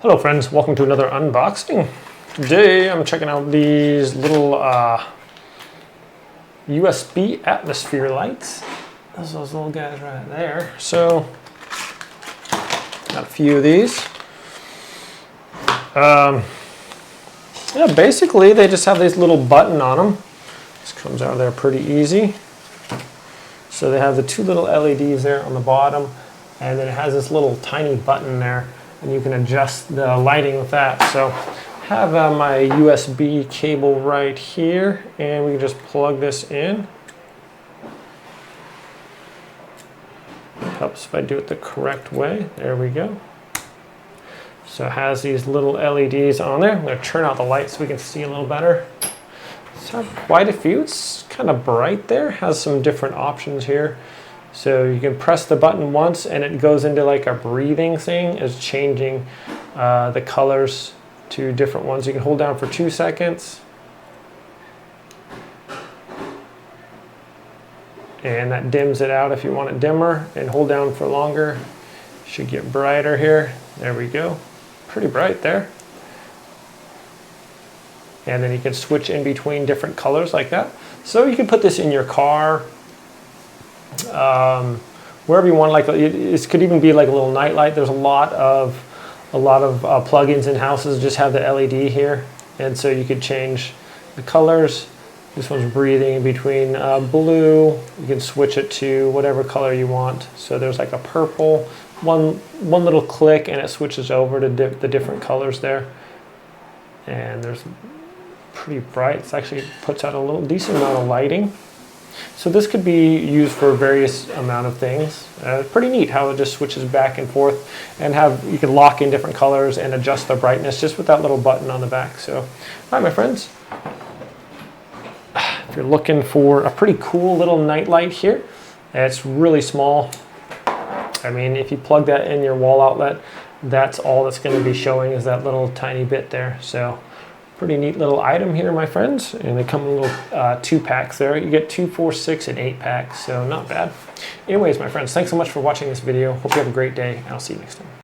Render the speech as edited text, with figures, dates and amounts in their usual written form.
Hello friends, welcome to another unboxing. Today I'm checking out these little USB atmosphere lights. Those little guys right there. So, got a few of these. Yeah, basically they just have this little button on them. This comes out of there pretty easy. So they have the two little LEDs there on the bottom, and then it has this little tiny button there, and you can adjust the lighting with that. So I have my USB cable right here, and we can just plug this in. It helps if I do it the correct way. There we go. So it has these little LEDs on there. I'm going to turn out the light so we can see a little better. So quite a few. It's kind of bright there. Has some different options here. So you can press the button once and it goes into like a breathing thing. It's changing the colors to different ones. You can hold down for 2 seconds. And that dims it out if you want it dimmer, and hold down for longer. Should get brighter here. There we go. Pretty bright there. And then you can switch in between different colors like that. So you can put this in your car, wherever you want. Like it could even be like a little night light. There's a lot of plugins in houses just have the LED here, and so you could change the colors. This one's breathing in between blue. You can switch it to whatever color you want. So there's like a purple. One little click and it switches over to the different colors there. And there's pretty bright. It actually puts out a little decent amount of lighting. So this could be used for various amount of things. Pretty neat how it just switches back and forth, and you can lock in different colors and adjust the brightness just with that little button on the back. So, all right, my friends. If you're looking for a pretty cool little night light here, it's really small. I mean, if you plug that in your wall outlet, that's all that's going to be showing is that little tiny bit there. So pretty neat little item here, my friends. And they come in little 2-packs there. You get 2, 4, 6, and 8 packs, so not bad. Anyways, my friends, thanks so much for watching this video. Hope you have a great day, and I'll see you next time.